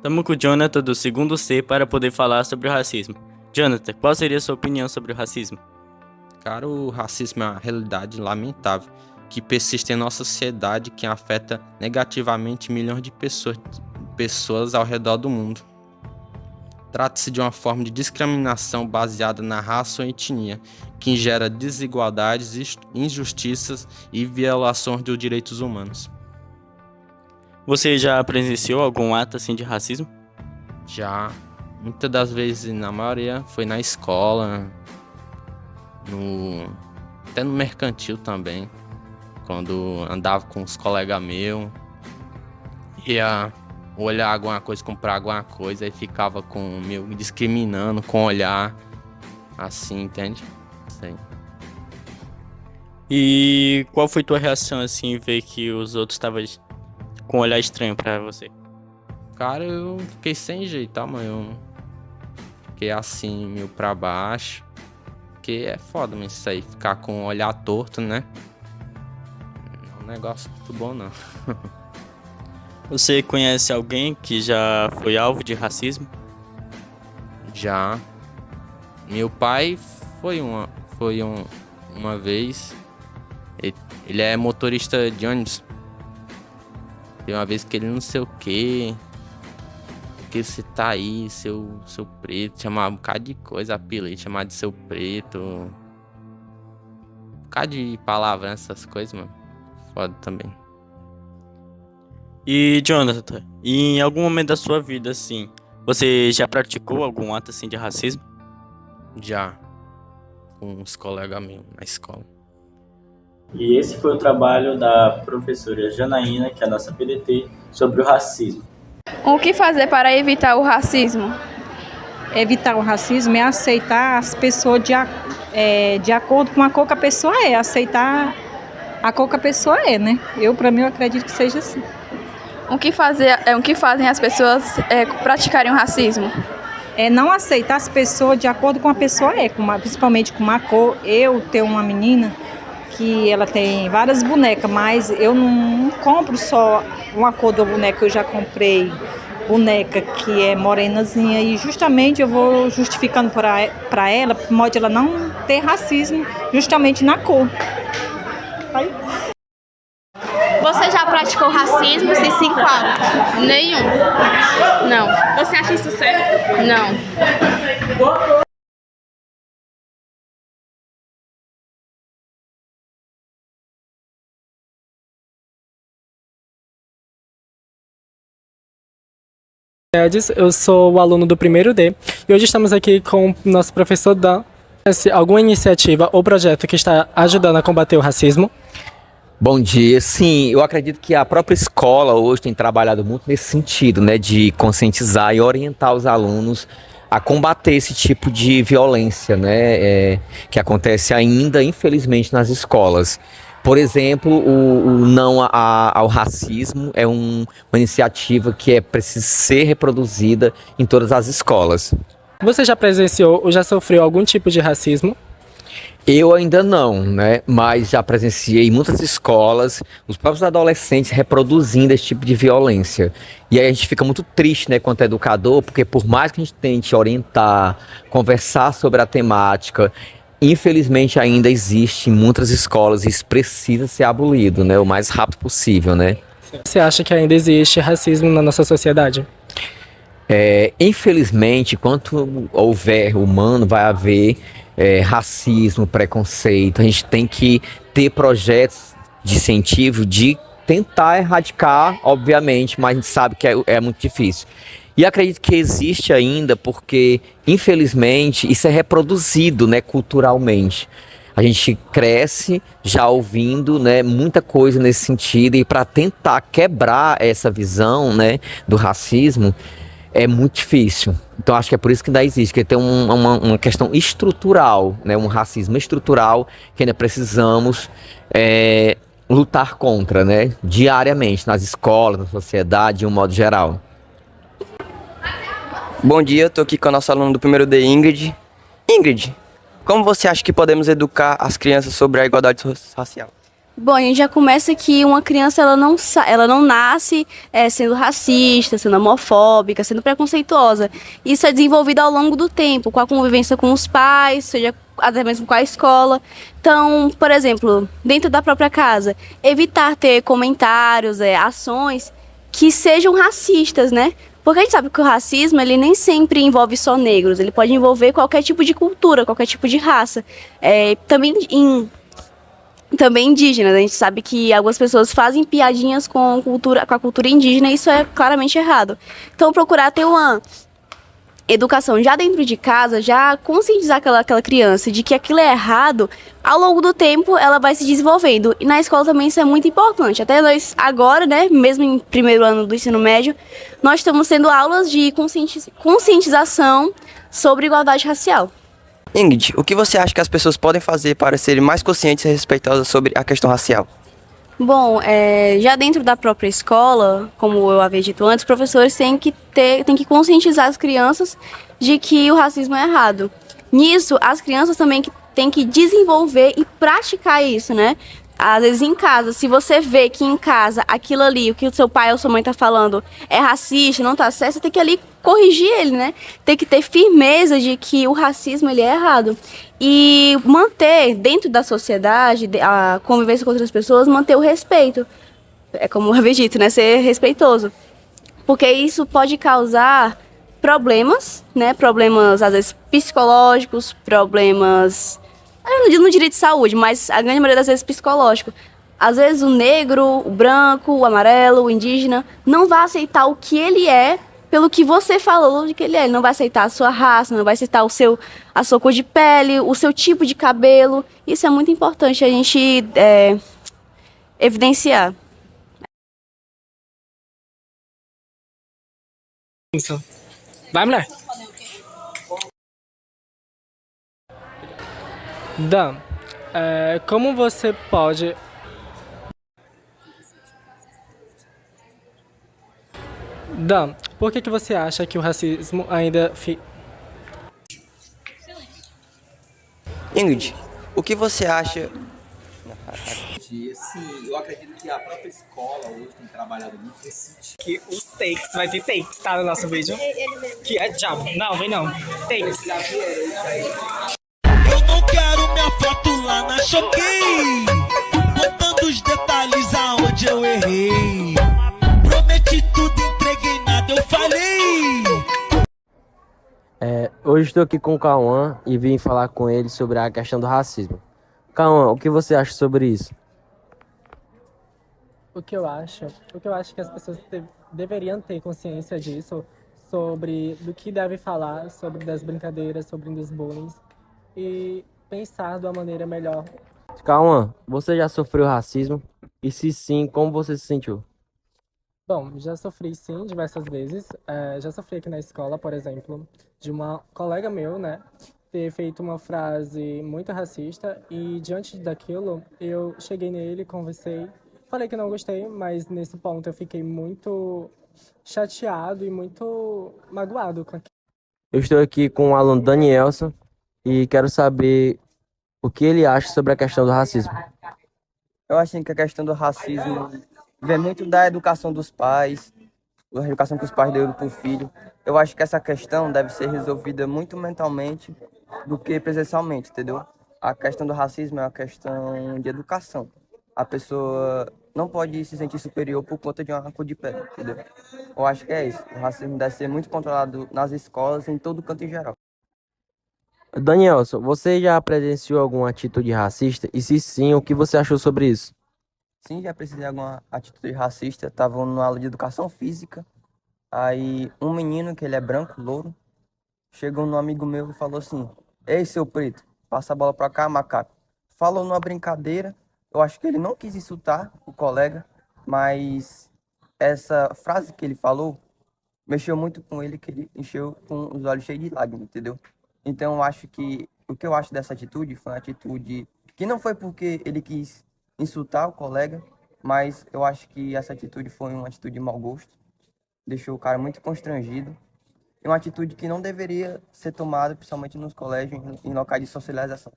Estamos com o Jonathan do segundo C para poder falar sobre o racismo. Jonathan, qual seria a sua opinião sobre o racismo? Cara, o racismo é uma realidade lamentável que persiste em nossa sociedade, que afeta negativamente milhões de pessoas ao redor do mundo. Trata-se de uma forma de discriminação baseada na raça ou etnia, que gera desigualdades, injustiças e violações dos direitos humanos. Você já presenciou algum ato assim de racismo? Já, muitas das vezes, na maioria, foi na escola, até no mercantil também, quando andava com os colegas meus, ia olhar alguma coisa, comprar alguma coisa, e ficava me discriminando com o olhar, assim, entende? Sei. E qual foi tua reação assim, ver que os outros estavam com um olhar estranho pra você? Cara, eu fiquei sem jeito, tá, mãe? Eu fiquei assim, meio pra baixo. Porque é foda, mas isso aí, ficar com o olhar torto, né? Não é um negócio muito bom, não. Você conhece alguém que já foi alvo de racismo? Já. Meu pai uma vez. Ele é motorista de ônibus. Tem uma vez que ele não sei o quê. Que você tá aí, seu preto, chamar um bocado de coisa, apelido, chamar de seu preto. Um bocado de palavra, essas coisas, mano. Foda também. E Jonathan, em algum momento da sua vida assim, você já praticou algum ato assim de racismo? Já. Com uns colegas meus na escola. E esse foi o trabalho da professora Janaína, que é a nossa PDT, sobre o racismo. O que fazer para evitar o racismo? Evitar o racismo é aceitar as pessoas de acordo com a cor que a pessoa é, aceitar a cor que a pessoa é, né? Para mim, eu acredito que seja assim. O que fazem as pessoas praticarem o racismo? É não aceitar as pessoas de acordo com a pessoa é, principalmente com uma cor. Eu tenho uma menina que ela tem várias bonecas, mas eu não compro só uma cor da boneca, eu já comprei boneca que é morenazinha e justamente eu vou justificando para ela, de modo de ela não ter racismo justamente na cor. Aí. Você já praticou racismo? Se sim, qual? Nenhum. Não. Você acha isso certo? Não. Eu sou o aluno do primeiro D e hoje estamos aqui com o nosso professor Dan. Alguma iniciativa ou projeto que está ajudando a combater o racismo? Bom dia. Sim, eu acredito que a própria escola hoje tem trabalhado muito nesse sentido, né, de conscientizar e orientar os alunos a combater esse tipo de violência, né, que acontece ainda, infelizmente, nas escolas. Por exemplo, o não ao racismo é uma iniciativa que precisa ser reproduzida em todas as escolas. Você já presenciou ou já sofreu algum tipo de racismo? Eu ainda não, né? Mas já presenciei em muitas escolas os próprios adolescentes reproduzindo esse tipo de violência. E aí a gente fica muito triste, né, quanto educador, porque por mais que a gente tente orientar, conversar sobre a temática, infelizmente ainda existe em muitas escolas e isso precisa ser abolido, né, o mais rápido possível, né? Você acha que ainda existe racismo na nossa sociedade? Infelizmente, enquanto houver humano, vai haver racismo, preconceito. A gente tem que ter projetos de incentivo de tentar erradicar, obviamente, mas a gente sabe que é muito difícil. E acredito que existe ainda porque, infelizmente, isso é reproduzido, né, culturalmente. A gente cresce já ouvindo, né, muita coisa nesse sentido e para tentar quebrar essa visão, né, do racismo é muito difícil. Então acho que é por isso que ainda existe, que tem uma questão estrutural, né, um racismo estrutural que ainda precisamos lutar contra, né, diariamente, nas escolas, na sociedade, de um modo geral. Bom dia, estou aqui com a nossa aluna do primeiro D, Ingrid. Ingrid, como você acha que podemos educar as crianças sobre a igualdade racial? Bom, a gente já começa que uma criança ela não nasce sendo racista, sendo homofóbica, sendo preconceituosa. Isso é desenvolvido ao longo do tempo, com a convivência com os pais, seja até mesmo com a escola. Então, por exemplo, dentro da própria casa, evitar ter comentários, ações que sejam racistas, né? Porque a gente sabe que o racismo, ele nem sempre envolve só negros, ele pode envolver qualquer tipo de cultura, qualquer tipo de raça. Também indígenas. A gente sabe que algumas pessoas fazem piadinhas com a cultura indígena e isso é claramente errado. Então, procurar ter uma educação já dentro de casa, já conscientizar aquela criança de que aquilo é errado, ao longo do tempo ela vai se desenvolvendo. E na escola também isso é muito importante. Até nós agora, né, mesmo em primeiro ano do ensino médio, nós estamos tendo aulas de conscientização sobre igualdade racial. Ingrid, o que você acha que as pessoas podem fazer para serem mais conscientes e respeitosas sobre a questão racial? Bom, já dentro da própria escola, como eu havia dito antes, os professores têm que conscientizar as crianças de que o racismo é errado. Nisso, as crianças também têm que desenvolver e praticar isso, né? Às vezes em casa, se você vê que em casa aquilo ali, o que o seu pai ou sua mãe tá falando é racista, não tá certo, você tem que ali corrigir ele, né? Tem que ter firmeza de que o racismo ele é errado. E manter dentro da sociedade, a convivência com outras pessoas, manter o respeito. É como eu havia dito, né? Ser respeitoso. Porque isso pode causar problemas, né? Problemas, às vezes, psicológicos, problemas... Eu não diria de saúde, mas a grande maioria das vezes psicológico. Às vezes o negro, o branco, o amarelo, o indígena não vai aceitar o que ele é pelo que você falou de que ele é. Ele não vai aceitar a sua raça, não vai aceitar a sua cor de pele, o seu tipo de cabelo. Isso é muito importante a gente evidenciar. Isso. Vai, mulher. Dan, como você pode... Dan, por que você acha que o racismo ainda... Ingrid, o que você acha... Sim, eu acredito que a própria escola hoje tem trabalhado muito nesse sentido. Que os takes, vai ter takes, tá, no nosso vídeo? Que é já, não, vem não. Takes. Eu não quero minha foto lá na Choquei, contando os detalhes aonde eu errei. Prometi tudo, entreguei nada, eu falei. Hoje estou aqui com o Cauã e vim falar com ele sobre a questão do racismo. Cauã, o que você acha sobre isso? O que eu acho que as pessoas deveriam ter consciência disso, do que deve falar, sobre das brincadeiras, sobre dos bullying e pensar de uma maneira melhor. Cauã, você já sofreu racismo? E se sim, como você se sentiu? Bom, já sofri sim diversas vezes. Já sofri aqui na escola, por exemplo, de uma colega meu, né, ter feito uma frase muito racista e diante daquilo eu cheguei nele, conversei, falei que não gostei, mas nesse ponto eu fiquei muito chateado e muito magoado com aquilo. Eu estou aqui com o aluno Danielson e quero saber o que ele acha sobre a questão do racismo. Eu acho que a questão do racismo vem muito da educação dos pais, da educação que os pais dão para o filho. Eu acho que essa questão deve ser resolvida muito mentalmente do que presencialmente, entendeu? A questão do racismo é uma questão de educação. A pessoa não pode se sentir superior por conta de uma cor de pele, entendeu? Eu acho que é isso. O racismo deve ser muito controlado nas escolas, em todo canto em geral. Danielson, você já presenciou alguma atitude racista? E se sim, o que você achou sobre isso? Sim, já precisei de alguma atitude racista. Estava numa aula de educação física. Aí um menino, que ele é branco, louro, chegou num amigo meu e falou assim: "Ei, seu preto, passa a bola pra cá, macaco." Falou numa brincadeira. Eu acho que ele não quis insultar o colega, mas essa frase que ele falou mexeu muito com ele, que ele encheu com os olhos cheios de lágrimas, entendeu? Então eu acho que o que eu acho dessa atitude foi uma atitude que não foi porque ele quis insultar o colega, mas eu acho que essa atitude foi uma atitude de mau gosto, deixou o cara muito constrangido. É uma atitude que não deveria ser tomada, principalmente nos colégios, em locais de socialização.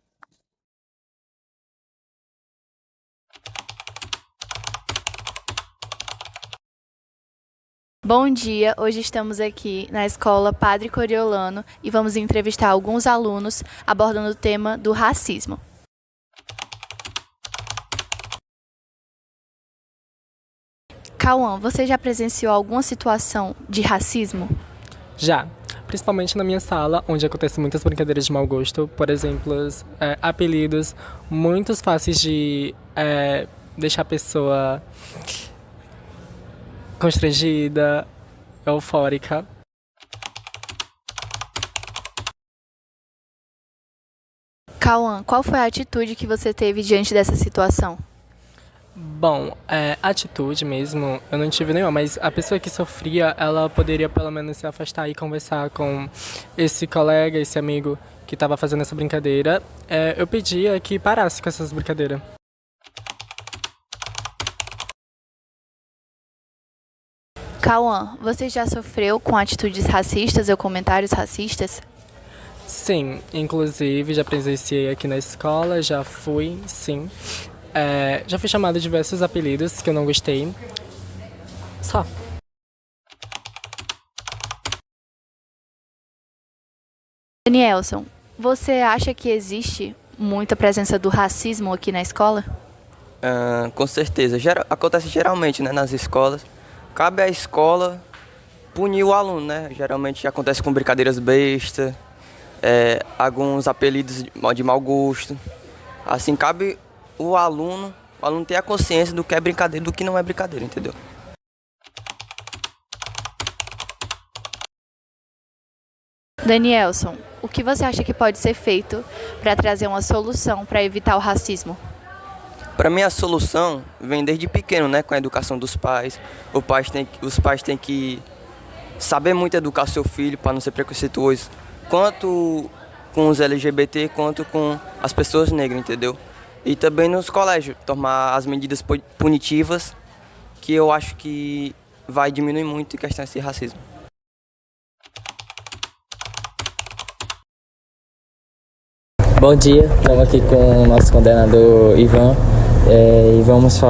Bom dia, hoje estamos aqui na Escola Padre Coriolano e vamos entrevistar alguns alunos abordando o tema do racismo. Cauã, você já presenciou alguma situação de racismo? Já, principalmente na minha sala, onde acontecem muitas brincadeiras de mau gosto, por exemplo, apelidos muito fáceis de deixar a pessoa constrangida, eufórica. Cauã, qual foi a atitude que você teve diante dessa situação? Bom, atitude mesmo, eu não tive nenhuma, mas a pessoa que sofria, ela poderia pelo menos se afastar e conversar com esse colega, esse amigo que estava fazendo essa brincadeira. Eu pedia que parasse com essas brincadeiras. Cauã, você já sofreu com atitudes racistas ou comentários racistas? Sim, inclusive já presenciei aqui na escola, já fui, sim. Já fui chamado de diversos apelidos que eu não gostei. Só. Danielson, você acha que existe muita presença do racismo aqui na escola? Com certeza. Acontece geralmente, né, nas escolas. Cabe à escola punir o aluno, né? Geralmente acontece com brincadeiras bestas, alguns apelidos de mau gosto. Assim, cabe o aluno ter a consciência do que é brincadeira e do que não é brincadeira, entendeu? Danielson, o que você acha que pode ser feito para trazer uma solução para evitar o racismo? Para mim, a solução vem desde pequeno, né, com a educação dos pais. Os pais têm que saber muito educar seu filho para não ser preconceituoso, quanto com os LGBT, quanto com as pessoas negras, entendeu? E também nos colégios, tomar as medidas punitivas, que eu acho que vai diminuir muito a questão desse racismo. Bom dia, estamos aqui com o nosso coordenador Ivan e vamos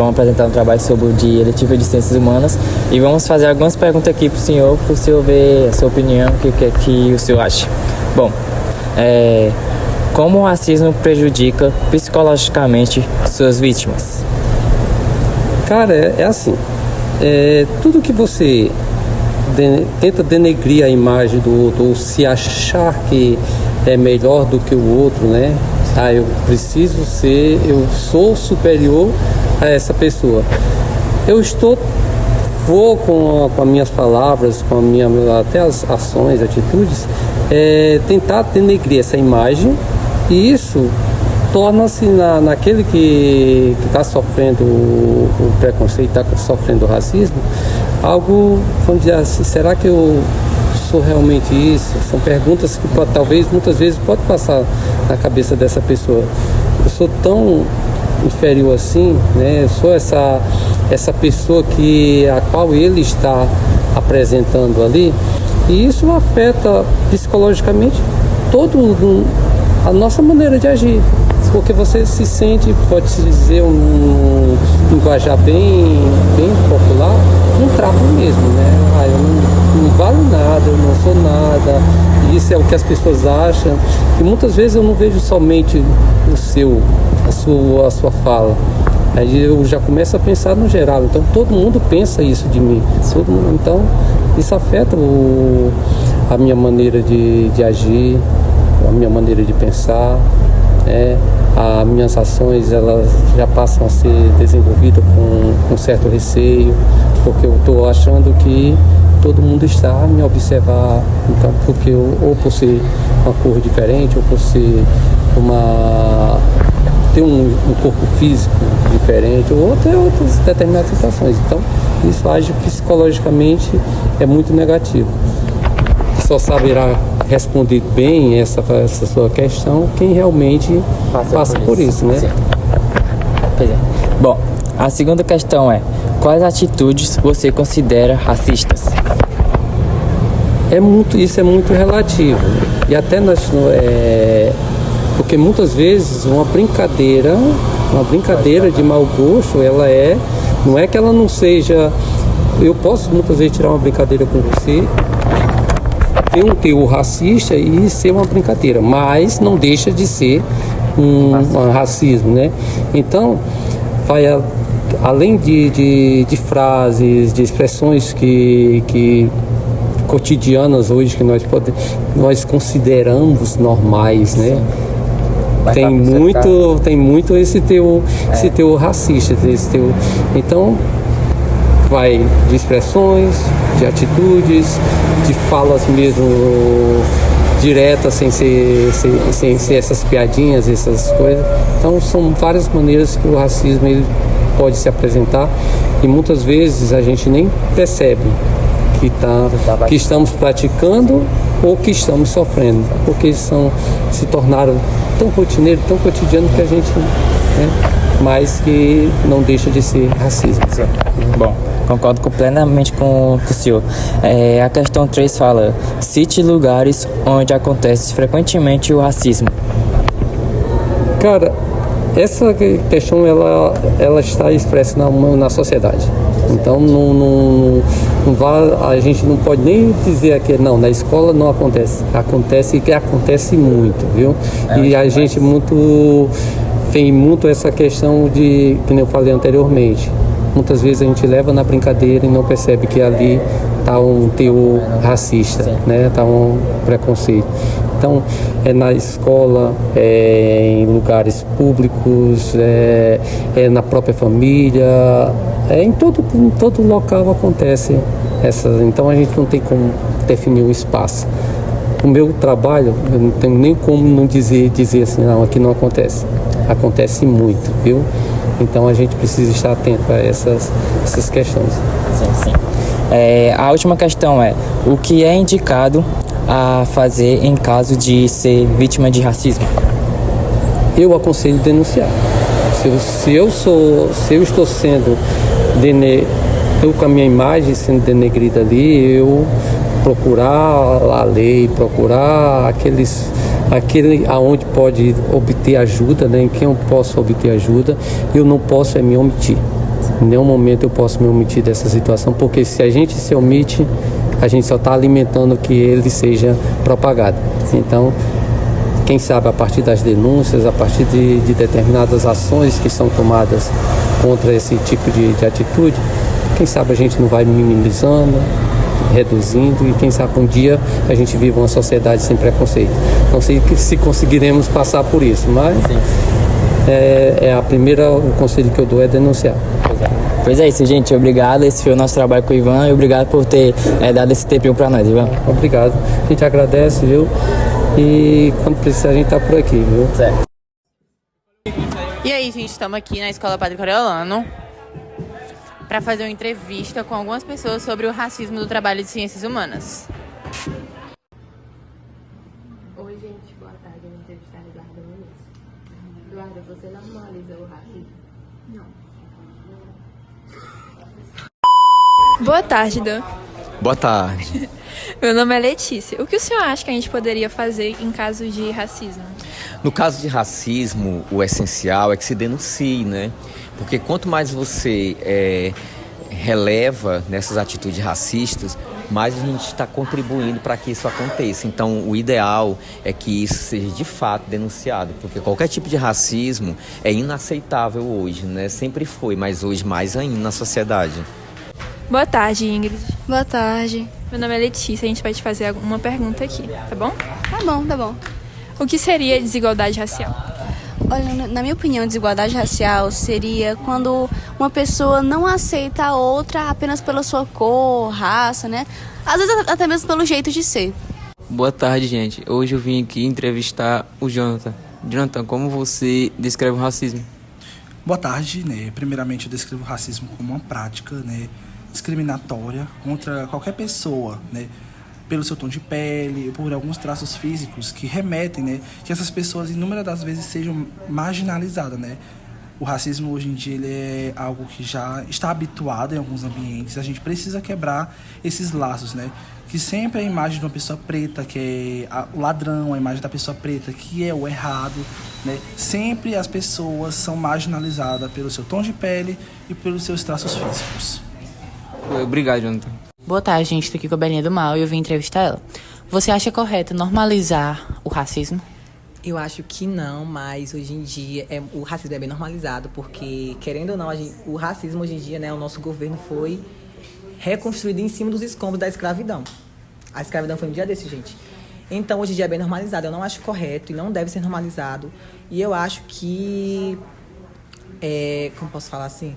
apresentar um trabalho sobre o dia letivo de Ciências Humanas e vamos fazer algumas perguntas aqui para o senhor ver a sua opinião, o que o senhor acha. Bom, como o racismo prejudica psicologicamente suas vítimas? Cara, é assim, tudo que você tenta denegrir a imagem do outro ou se achar que é melhor do que o outro, né? Eu sou superior a essa pessoa. Vou com as minhas palavras, até as ações, atitudes, tentar denegrir essa imagem, e isso torna-se naquele que está sofrendo o preconceito, está sofrendo o racismo, algo, vamos dizer assim, será que eu sou realmente isso? São perguntas que muitas vezes pode passar na cabeça dessa pessoa. Eu sou tão inferior assim, né? Eu sou essa pessoa a qual ele está apresentando ali, e isso afeta psicologicamente a nossa maneira de agir, porque você se sente, pode-se dizer, um linguajar bem popular, um trapo mesmo, né? Eu não valho nada, eu não sou nada, isso é o que as pessoas acham, e muitas vezes eu não vejo somente a sua fala, aí eu já começo a pensar no geral, então todo mundo pensa isso de mim, então isso afeta a minha maneira de agir, a minha maneira de pensar, as minhas ações elas já passam a ser desenvolvidas com certo receio, porque eu estou achando que todo mundo está a me observar, então, porque ou por ser uma cor diferente, ou por ser ter um corpo físico diferente, ou até outras determinadas situações. Então, isso age psicologicamente, é muito negativo. Só saberá responder bem essa sua questão quem realmente passa por isso, né? Pois é. Bom, a segunda questão é: quais atitudes você considera racistas? Isso é muito relativo. E até porque muitas vezes uma brincadeira de mau gosto, não é que ela não seja eu posso muitas vezes tirar uma brincadeira com você, ter um teor racista e ser uma brincadeira, mas não deixa de ser um racismo, né? Então, vai além de frases, de expressões que cotidianas hoje que nós consideramos normais, né? Tem muito esse teor racista, então vai de expressões, de atitudes, de falas mesmo diretas, sem ser essas piadinhas, essas coisas. Então são várias maneiras que o racismo ele pode se apresentar e muitas vezes a gente nem percebe que estamos praticando ou que estamos sofrendo, porque se tornaram tão rotineiros, tão cotidianos que a gente, mas que não deixa de ser racismo. Bom, concordo plenamente com o senhor. A questão 3 fala: cite lugares onde acontece frequentemente o racismo. Cara, essa questão ela está expressa na sociedade. Então a gente não pode nem dizer que não, na escola não acontece. Acontece muito, viu? E a gente tem muito essa questão de, como eu falei anteriormente, muitas vezes a gente leva na brincadeira e não percebe que ali está um teor racista, né? Está um preconceito. Então, na escola, em lugares públicos, na própria família, em todo local acontece essas. Então, a gente não tem como definir um espaço. O meu trabalho, eu não tenho nem como não dizer assim, não, aqui não acontece. Acontece muito, viu? Então, a gente precisa estar atento a essas questões. Sim. A última questão é: o que é indicado a fazer em caso de ser vítima de racismo? Eu aconselho denunciar. Se eu estou sendo eu com a minha imagem sendo denegrida ali, eu procurar a lei, procurar aquele aonde pode obter ajuda, né? Em quem eu posso obter ajuda, eu não posso me omitir. Em nenhum momento eu posso me omitir dessa situação, porque se a gente se omite, a gente só está alimentando que ele seja propagado. Então, quem sabe a partir das denúncias, a partir de determinadas ações que são tomadas contra esse tipo de atitude, quem sabe a gente não vai minimizando, reduzindo e quem sabe um dia a gente vive uma sociedade sem preconceito. Não sei se conseguiremos passar por isso, mas o conselho que eu dou é denunciar. Pois é isso, gente. Obrigado. Esse foi o nosso trabalho com o Ivan e obrigado por ter dado esse tempinho para nós, Ivan. Obrigado. A gente agradece, viu? E quando precisar a gente tá por aqui, viu? Certo. E aí, gente, estamos aqui na Escola Padre Coriolano para fazer uma entrevista com algumas pessoas sobre o racismo do trabalho de ciências humanas. Oi, gente, boa tarde. Eu vou entrevistar a Eduarda Muniz. Eduarda, você normaliza o racismo? Não. Boa tarde, Dan. Boa tarde. Meu nome é Letícia. O que o senhor acha que a gente poderia fazer em caso de racismo? No caso de racismo, o essencial é que se denuncie, né? Porque quanto mais você releva nessas atitudes racistas, mais a gente está contribuindo para que isso aconteça. Então, o ideal é que isso seja de fato denunciado, porque qualquer tipo de racismo é inaceitável hoje, né? Sempre foi, mas hoje mais ainda na sociedade. Boa tarde, Ingrid. Boa tarde. Meu nome é Letícia, a gente vai te fazer uma pergunta aqui, tá bom? Tá bom. O que seria desigualdade racial? Olha, na minha opinião, desigualdade racial seria quando uma pessoa não aceita a outra apenas pela sua cor, raça, né? Às vezes até mesmo pelo jeito de ser. Boa tarde, gente. Hoje eu vim aqui entrevistar o Jonathan. Jonathan, como você descreve o racismo? Boa tarde, né? Primeiramente, eu descrevo o racismo como uma prática, né, discriminatória contra qualquer pessoa, né, pelo seu tom de pele, por alguns traços físicos que remetem, né, que essas pessoas inúmeras das vezes sejam marginalizadas, né. O racismo hoje em dia ele é algo que já está habituado em alguns ambientes. A gente precisa quebrar esses laços, né, que sempre a imagem de uma pessoa preta, que é o ladrão, a imagem da pessoa preta, que é o errado, né, sempre as pessoas são marginalizadas pelo seu tom de pele e pelos seus traços físicos. Obrigado, Jonathan. Boa tarde, gente. Estou aqui com a Belinha do Mal e eu vim entrevistar ela. Você acha correto normalizar o racismo? Eu acho que não, mas hoje em dia o racismo é bem normalizado, porque, querendo ou não, o racismo hoje em dia, né, o nosso governo foi reconstruído em cima dos escombros da escravidão. A escravidão foi um dia desse, gente. Então, hoje em dia é bem normalizado. Eu não acho correto e não deve ser normalizado. E eu acho que... como posso falar assim?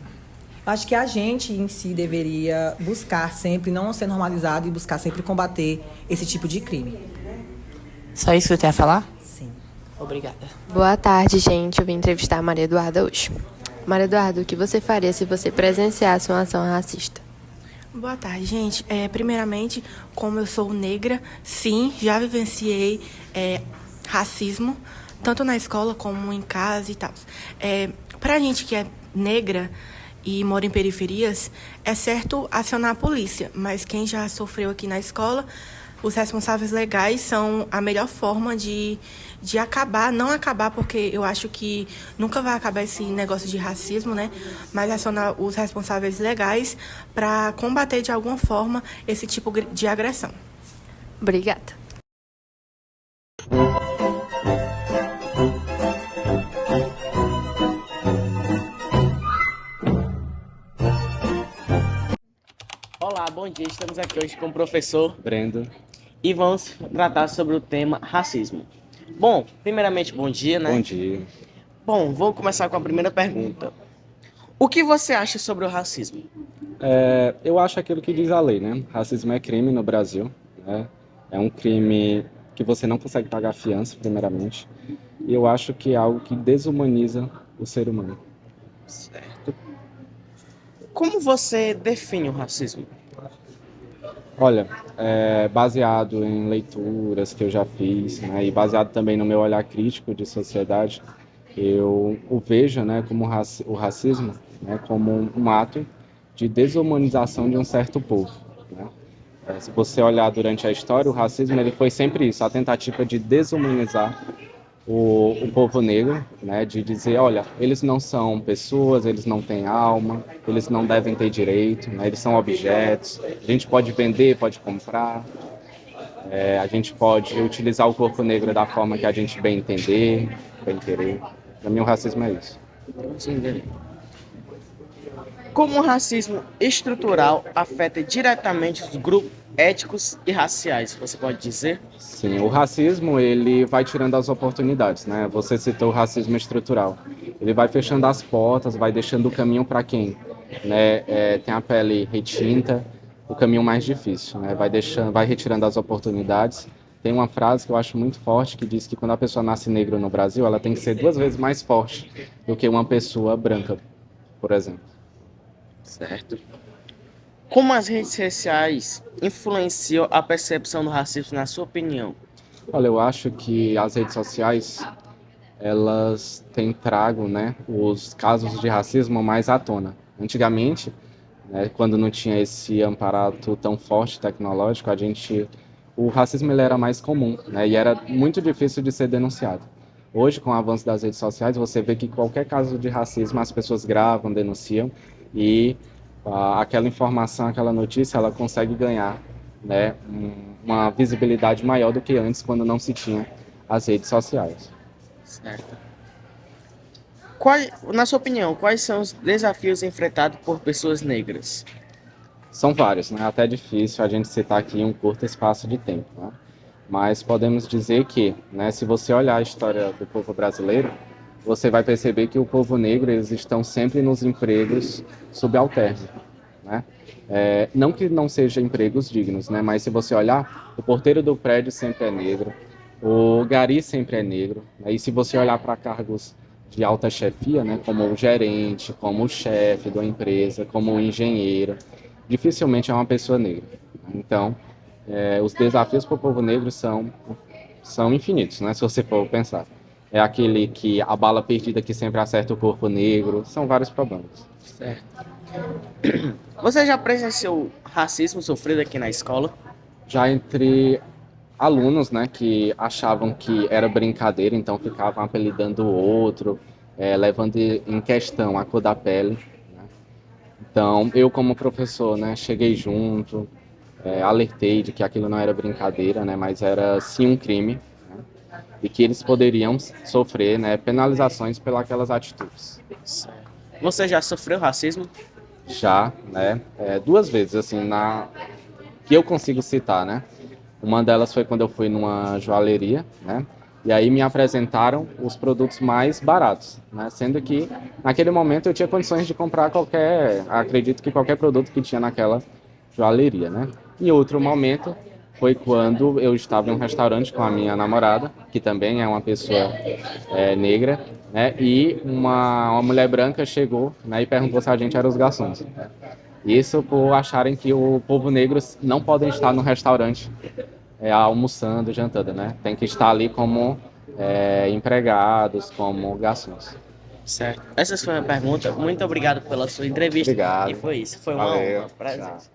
Eu acho que a gente em si deveria buscar sempre não ser normalizado e buscar sempre combater esse tipo de crime. Só isso que você tem a falar? Sim. Obrigada. Boa tarde, gente. Eu vim entrevistar a Maria Eduarda hoje. Maria Eduarda, o que você faria se você presenciasse uma ação racista? Boa tarde, gente. Primeiramente, como eu sou negra, sim, já vivenciei racismo, tanto na escola como em casa e tal. Pra gente que é negra e mora em periferias, é certo acionar a polícia, mas quem já sofreu aqui na escola, os responsáveis legais são a melhor forma de acabar, não acabar, porque eu acho que nunca vai acabar esse negócio de racismo, né? Mas acionar os responsáveis legais para combater de alguma forma esse tipo de agressão. Obrigada. Olá, bom dia. Estamos aqui hoje com o professor Brendo e vamos tratar sobre o tema racismo. Bom, primeiramente, bom dia, né? Bom dia. Bom, vou começar com a primeira pergunta. O que você acha sobre o racismo? Eu acho aquilo que diz a lei, né? Racismo é crime no Brasil, né? É um crime que você não consegue pagar fiança, primeiramente. E eu acho que é algo que desumaniza o ser humano. Certo. Como você define o racismo? Olha, baseado em leituras que eu já fiz, né, e baseado também no meu olhar crítico de sociedade, eu o vejo, né, como o racismo, né, como um ato de desumanização de um certo povo, né? Se você olhar durante a história, o racismo ele foi sempre isso, a tentativa de desumanizar o povo negro, né, de dizer, olha, eles não são pessoas, eles não têm alma, eles não devem ter direito, né, eles são objetos, a gente pode vender, pode comprar, a gente pode utilizar o corpo negro da forma que a gente bem entender, bem querer. Para mim o racismo é isso. Sim. Como o racismo estrutural afeta diretamente os grupos étnicos e raciais, você pode dizer? Sim, o racismo ele vai tirando as oportunidades, né? Você citou o racismo estrutural. Ele vai fechando as portas, vai deixando o caminho para quem, né? Tem a pele retinta, o caminho mais difícil, né? Vai retirando as oportunidades. Tem uma frase que eu acho muito forte que diz que quando a pessoa nasce negra no Brasil, ela tem que ser 2 vezes mais forte do que uma pessoa branca, por exemplo. Certo. Como as redes sociais influenciam a percepção do racismo, na sua opinião? Olha, eu acho que as redes sociais, elas têm trago, né, os casos de racismo mais à tona. Antigamente, né, quando não tinha esse aparato tão forte tecnológico, o racismo ele era mais comum, né, e era muito difícil de ser denunciado. Hoje, com o avanço das redes sociais, você vê que qualquer caso de racismo as pessoas gravam, denunciam e aquela informação, aquela notícia, ela consegue ganhar, né, uma visibilidade maior do que antes, quando não se tinha as redes sociais. Certo. Na sua opinião, quais são os desafios enfrentados por pessoas negras? São vários, né? Até difícil a gente citar aqui em um curto espaço de tempo, né? Mas podemos dizer que, né, se você olhar a história do povo brasileiro, você vai perceber que o povo negro, eles estão sempre nos empregos subalternos, né? Não que não sejam empregos dignos, né? Mas se você olhar, o porteiro do prédio sempre é negro, o gari sempre é negro, né? E se você olhar para cargos de alta chefia, né, como o gerente, como o chefe da empresa, como o engenheiro, dificilmente é uma pessoa negra. Então, os desafios para o povo negro são infinitos, né? Se você for pensar. É aquele que a bala perdida que sempre acerta o corpo negro. São vários problemas. Certo. Você já presenciou racismo sofrido aqui na escola? Já entre alunos, né, que achavam que era brincadeira, então ficavam apelidando o outro, levando em questão a cor da pele, né? Então, eu como professor, né, cheguei junto, alertei de que aquilo não era brincadeira, né, mas era sim um crime, né, e que eles poderiam sofrer, né, penalizações pelas atitudes. Você já sofreu racismo? Já, né, 2 vezes, assim, que eu consigo citar, né. Uma delas foi quando eu fui numa joalheria, né, e aí me apresentaram os produtos mais baratos, né, sendo que naquele momento eu tinha condições de comprar acredito que qualquer produto que tinha naquela joalheria, né. E outro momento foi quando eu estava em um restaurante com a minha namorada, que também é uma pessoa negra, né, e uma mulher branca chegou, né, e perguntou se a gente era os garçons. Isso por acharem que o povo negro não pode estar no restaurante almoçando, jantando, né? Tem que estar ali como empregados, como garçons. Certo. Essa foi a minha pergunta. Muito obrigado pela sua entrevista. Obrigado. E foi isso. Foi uma Valeu. honra. Prazer. Tchau.